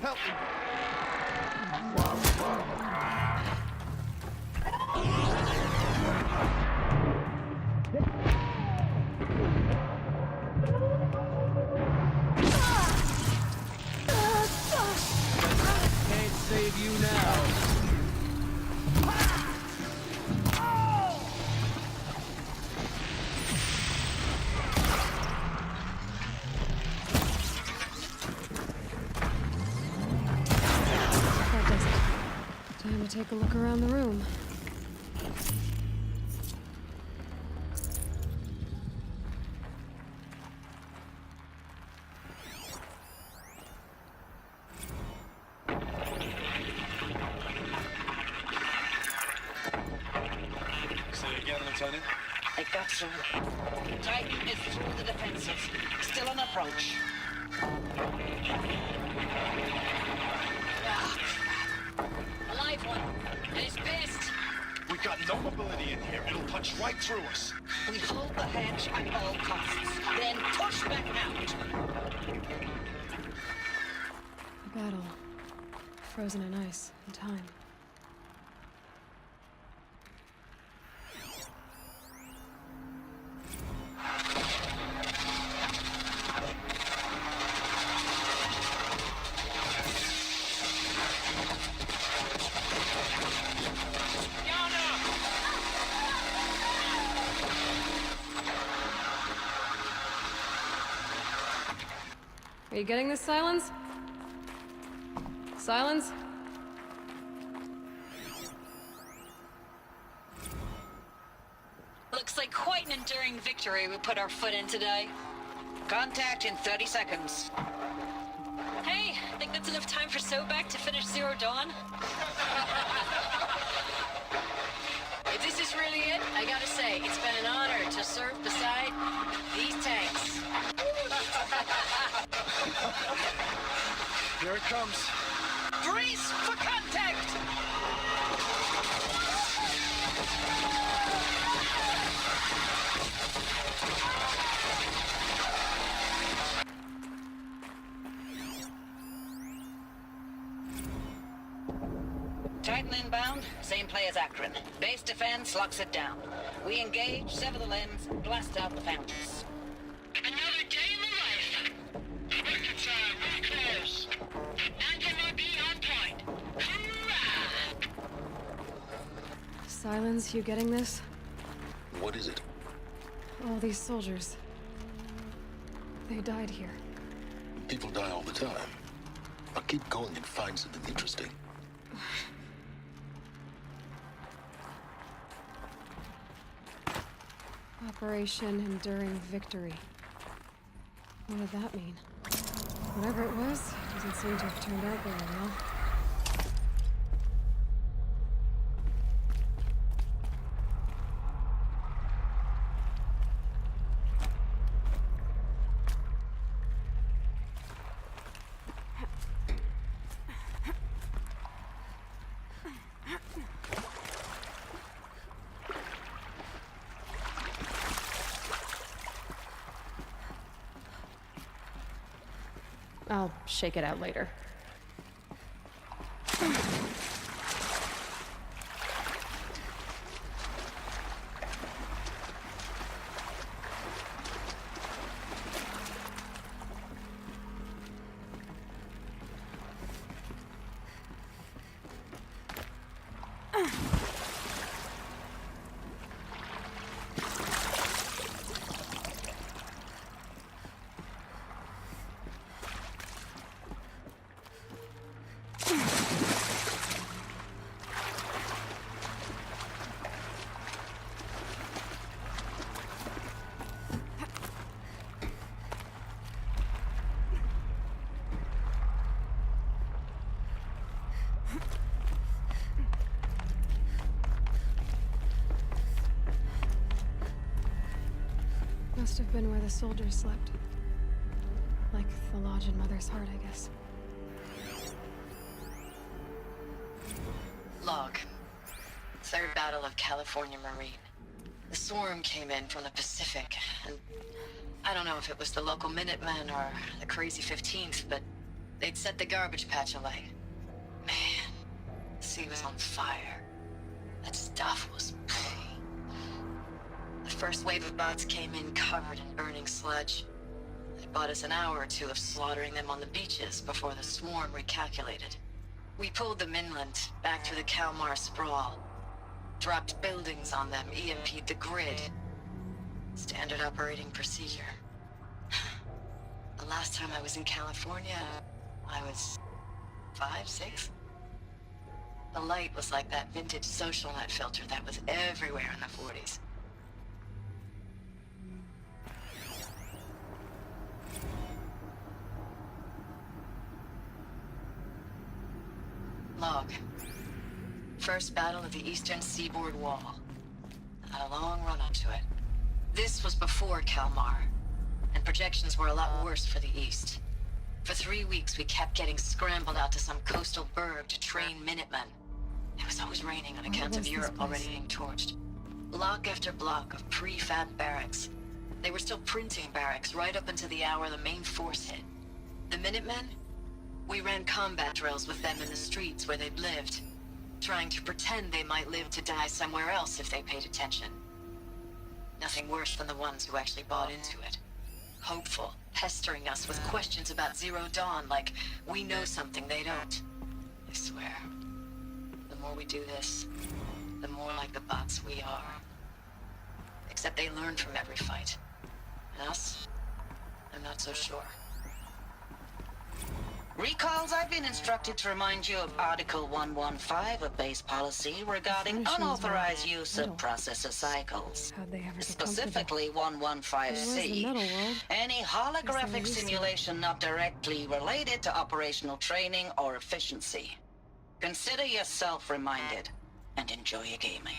Help me! Can't save you now. That does it. Time to take a look around the room. Say again, Lieutenant. I got some. Titan is through the defenses. Still on approach. Ah, crap. A live one. And he's pissed. We got no mobility in here. It'll punch right through us. We hold the hedge at all costs. Then push back out. A battle. Frozen in ice and time. Are you getting this, Silence? Silence? Looks like quite an enduring victory we put our foot in today. Contact in 30 seconds. Hey, think that's enough time for Sobek to finish Zero Dawn? If this is really it, I gotta say, it's been an honor to serve beside these tanks. Here it comes. Brace for contact! Titan inbound, same play as Akron. Base defense locks it down. We engage, sever the limbs, blast out the fountains. Another day in the life. Record time, really close. NMRB on point. Hoorah! Silence, you getting this? What is it? All these soldiers. They died here. People die all the time. I'll keep going and find something interesting. Operation Enduring Victory. What did that mean? Whatever it was, it doesn't seem to have turned out very well. I'll shake it out later. Must have been where the soldiers slept. Like the lodge in Mother's Heart, I guess. Log. Third Battle of California Marine. The swarm came in from the Pacific, and I don't know if it was the local Minutemen or the Crazy 15th, but They'd set the garbage patch alight. Man, the sea was on fire. That stuff was... The first wave of bots came in covered in burning sludge. It bought us an hour or two of slaughtering them on the beaches before the swarm recalculated. We pulled them inland, back through the Kalmar sprawl. Dropped buildings on them, EMP'd the grid. Standard operating procedure. The last time I was in California, I was 5, 6? The light was like that vintage social net filter that was everywhere in the 40s. Log. First battle of the eastern seaboard wall. Had a long run up to it. This was before Kalmar, and projections were a lot worse for the east. For 3 weeks, we kept getting scrambled out to some coastal burg to train Minutemen. It was always raining on account of Europe already being torched. Block after block of prefab barracks. They were still printing barracks right up until the hour the main force hit. The Minutemen? We ran combat drills with them in the streets where they'd lived, trying to pretend they might live to die somewhere else if they paid attention. Nothing worse than the ones who actually bought into it. Hopeful, pestering us with questions about Zero Dawn like we know something they don't. I swear, the more we do this, the more like the bots we are. Except they learn from every fight. And us? I'm not so sure. Recalls, I've been instructed to remind you of Article 115 of base policy regarding unauthorized use of processor cycles. How'd they ever get Specifically comfortable? Where's the 115C. metal world? Any Guess I'm holographic used to it. simulation not directly related to operational training or efficiency. Consider yourself reminded and enjoy your gaming.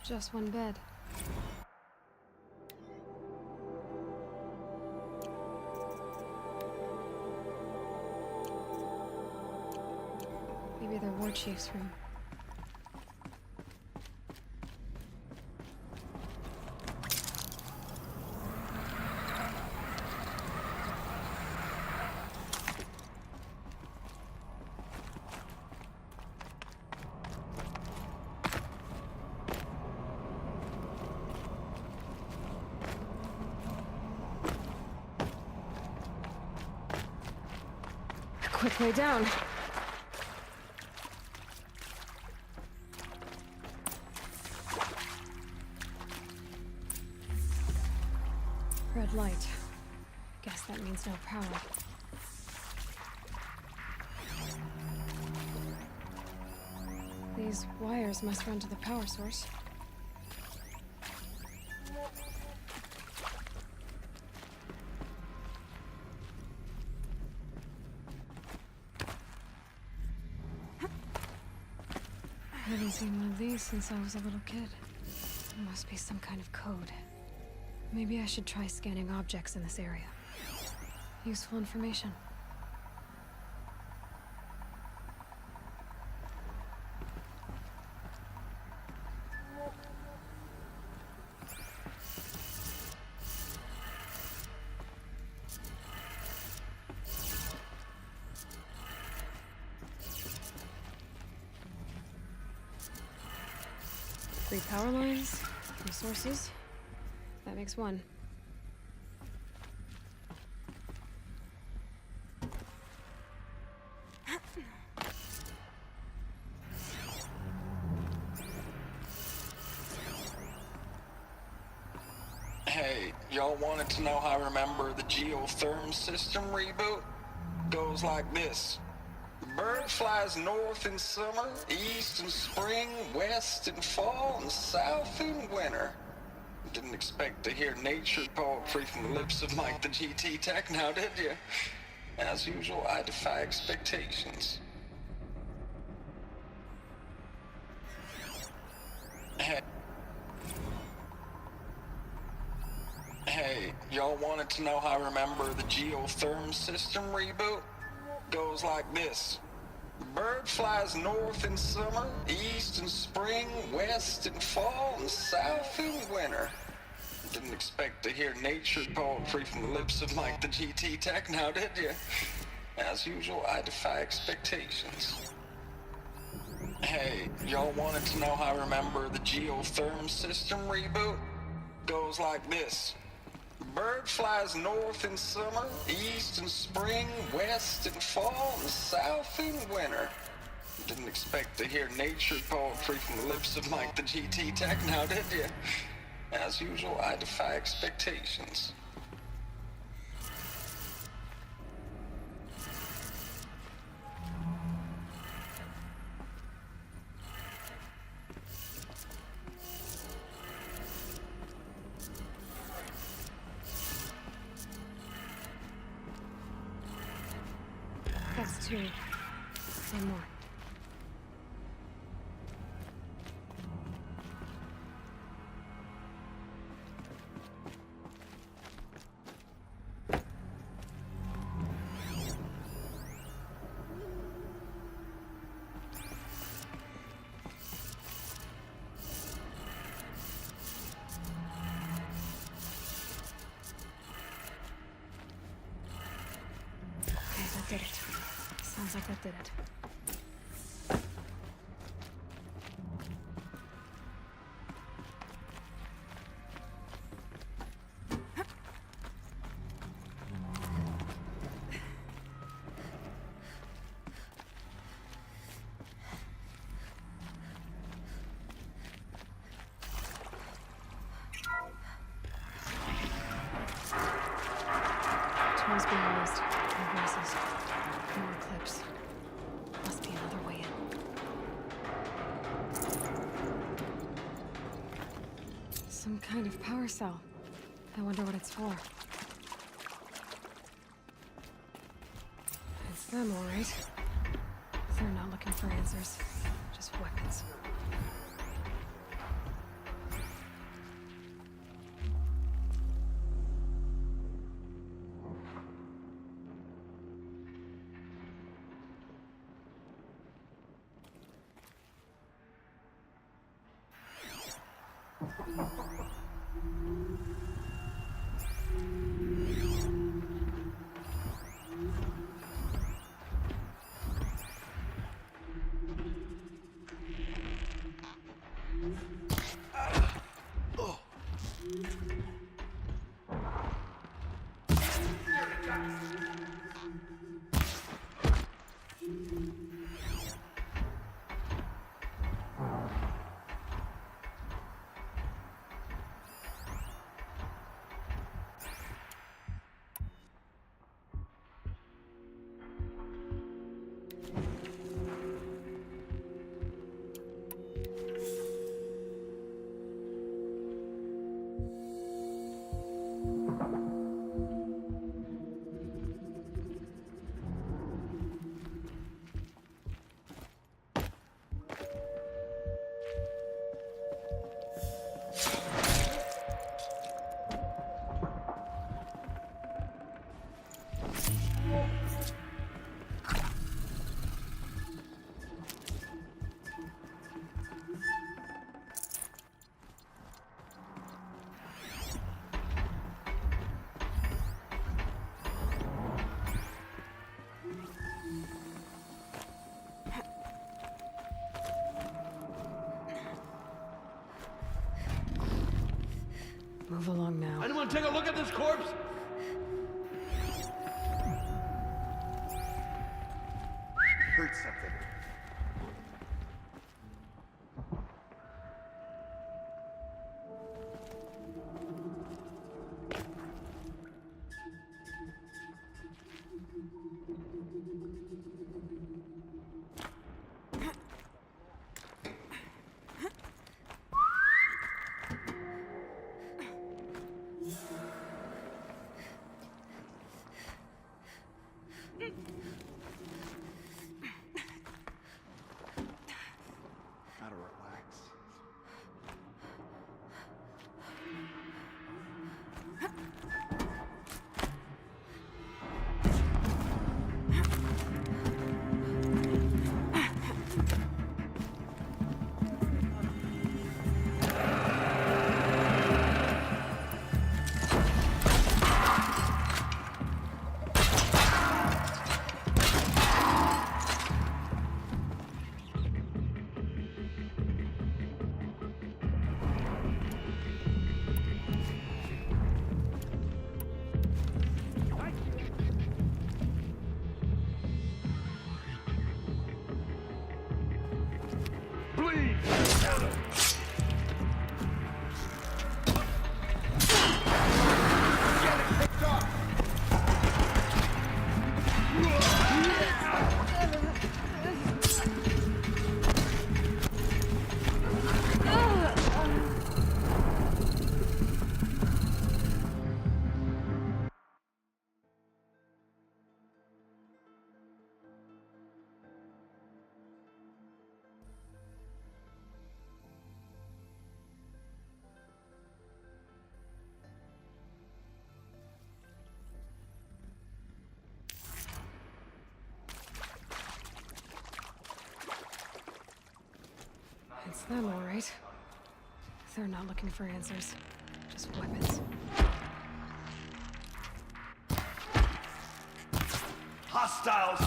Just one bed. Maybe they're war chief's room. Quick way down. Red light. Guess that means no power. These wires must run to the power source. I haven't seen one of these since I was a little kid. There must be some kind of code. Maybe I should try scanning objects in this area. Useful information. Three power lines, three sources. That makes one. Hey, y'all wanted to know how I remember the geotherm system reboot? Goes like this. Bird flies north in summer, east in spring, west in fall, and south in winter. Didn't expect to hear nature poetry from the lips of Mike the GT Tech now, did you? As usual, I defy expectations. Hey, y'all wanted to know how I remember the geotherm system reboot? Goes like this. Bird flies north in summer, east in spring, west in fall, and south in winter. Didn't expect to hear nature poetry from the lips of Mike the GT Tech now, did you? As usual, I defy expectations. Hey, y'all wanted to know how I remember the geotherm system reboot? Goes like this. Bird flies north in summer, east in spring, west in fall, and south in winter. Didn't expect to hear nature poetry from the lips of Mike the GT Tech now, did you? As usual, I defy expectations. That's two. One more. Okay, that did it. Sounds like that did it. Tools being used. More voices. More clips. Must be another way in. Some kind of power cell. I wonder what it's for. It's them, all right. They're not looking for answers. Just weapons. Move along now. Anyone take a look at this corpse? Heard something. It's them, all right. They're not looking for answers, just weapons. Hostiles!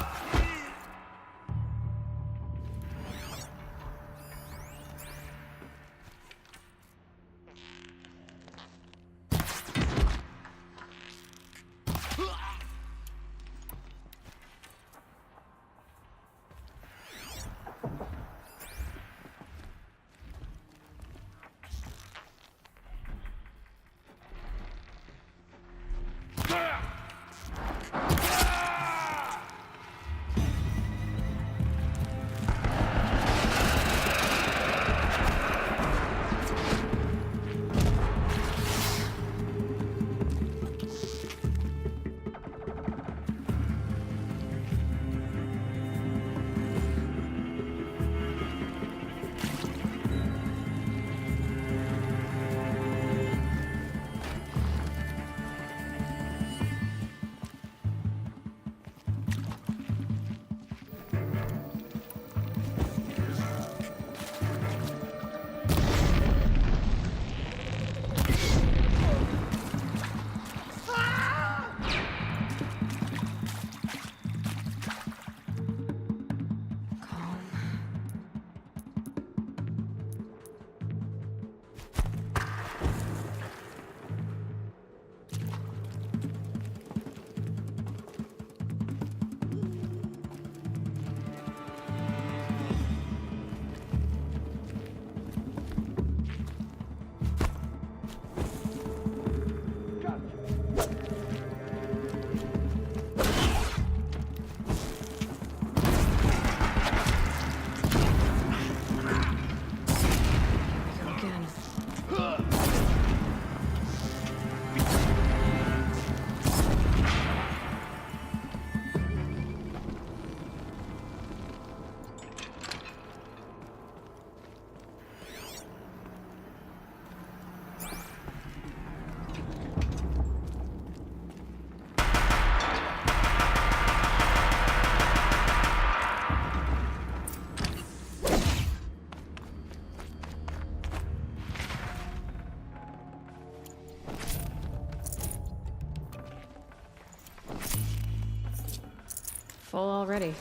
Full already.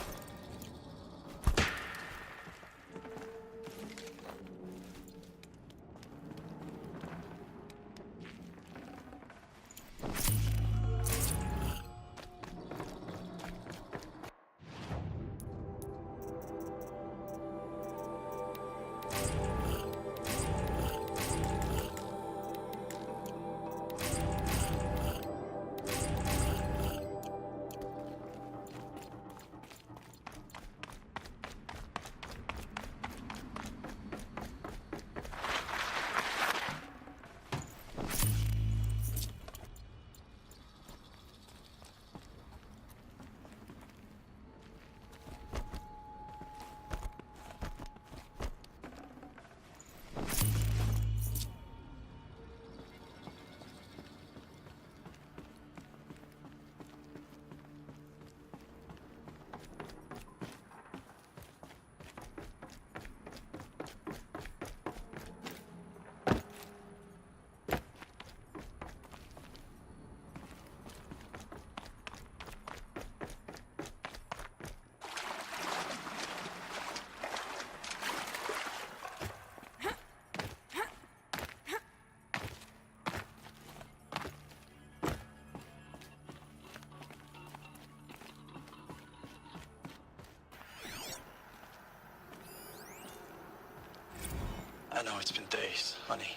I know it's been days, honey.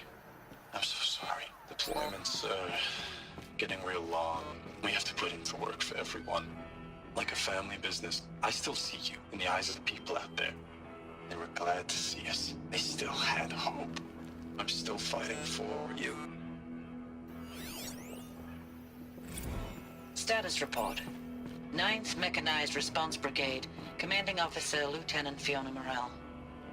I'm so sorry. Deployments are getting real long. We have to put in the work for everyone. Like a family business. I still see you in the eyes of the people out there. They were glad to see us. They still had hope. I'm still fighting for you. Status report. 9th Mechanized Response Brigade, Commanding Officer Lieutenant Fiona Morell.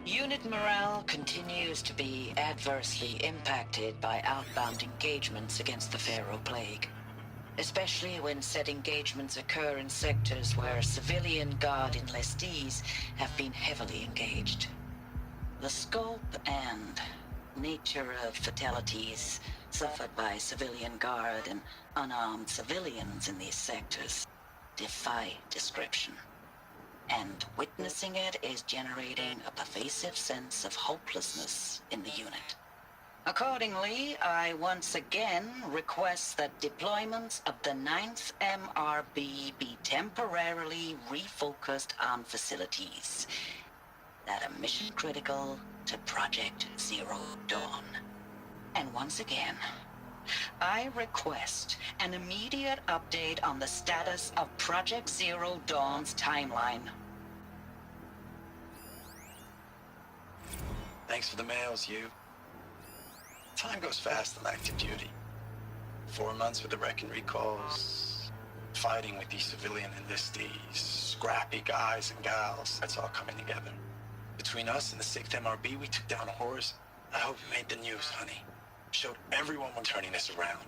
Unit morale continues to be adversely impacted by outbound engagements against the Pharaoh Plague, especially when said engagements occur in sectors where civilian guard enlistees have been heavily engaged. The scope and nature of fatalities suffered by civilian guard and unarmed civilians in these sectors defy description. And witnessing it is generating a pervasive sense of hopelessness in the unit. Accordingly, I once again request that deployments of the 9th MRB be temporarily refocused on facilities that are mission critical to Project Zero Dawn. And once again, I request an immediate update on the status of Project Zero Dawn's timeline. Thanks for the mails, you. Time goes fast on active duty. 4 months with the wreck and recalls, fighting with these civilian enlistees, scrappy guys and gals. That's all coming together. Between us and the 6th MRB, we took down a horse. I hope we made the news, honey. Showed everyone we're turning this around.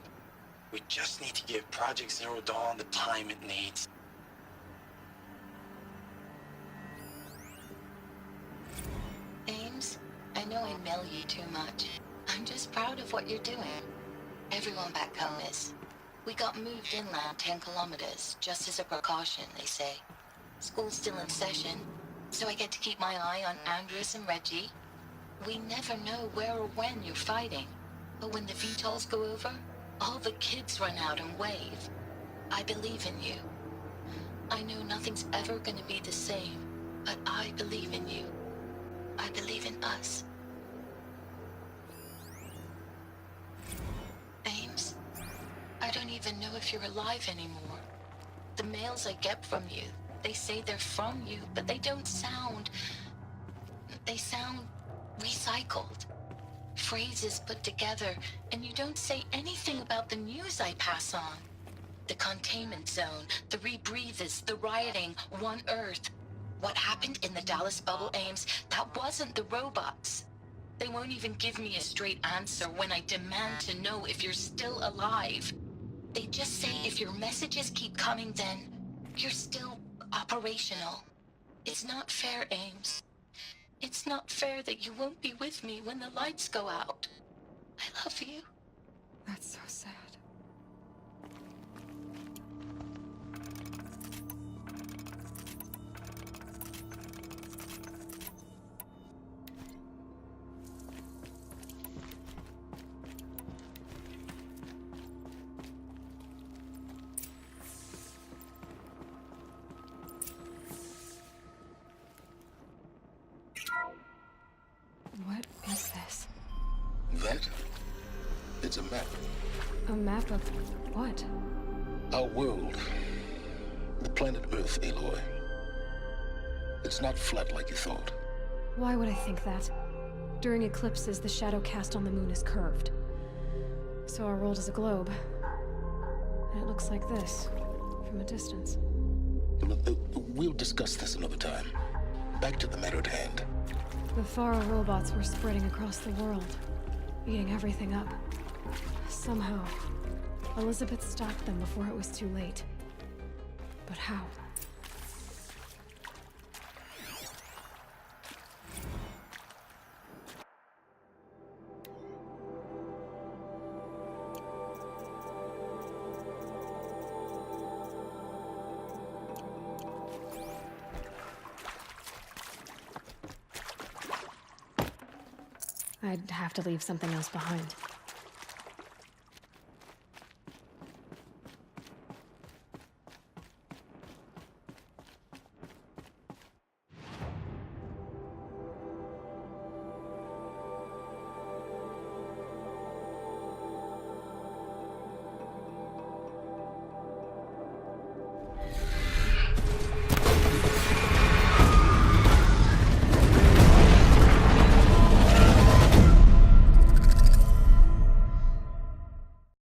We just need to give Project Zero Dawn the time it needs. Ames, I know I mail you too much. I'm just proud of what you're doing. Everyone back home is. We got moved inland 10 kilometers, just as a precaution, they say. School's still in session, so I get to keep my eye on Andres and Reggie. We never know where or when you're fighting. But when the VTOLs go over, all the kids run out and wave. I believe in you. I know nothing's ever gonna be the same, but I believe in you. I believe in us. Ames, I don't even know if you're alive anymore. The mails I get from you, they say they're from you, but they don't sound... They sound recycled. Phrases put together, and you don't say anything about the news I pass on. The containment zone, the rebreathers, the rioting, One Earth. What happened in the Dallas bubble, Ames, that wasn't the robots. They won't even give me a straight answer when I demand to know if you're still alive. They just say if your messages keep coming, then you're still operational. It's not fair, Ames. It's not fair that you won't be with me when the lights go out. I love you. That's so sad. What is this? That? It's a map. A map of what? Our world. The planet Earth, Aloy. It's not flat like you thought. Why would I think that? During eclipses, the shadow cast on the moon is curved. So our world is a globe. And it looks like this, from a distance. We'll discuss this another time. Back to the matter at hand. The Faro robots were spreading across the world, eating everything up. Somehow, Elizabeth stopped them before it was too late. But how? I'd have to leave something else behind.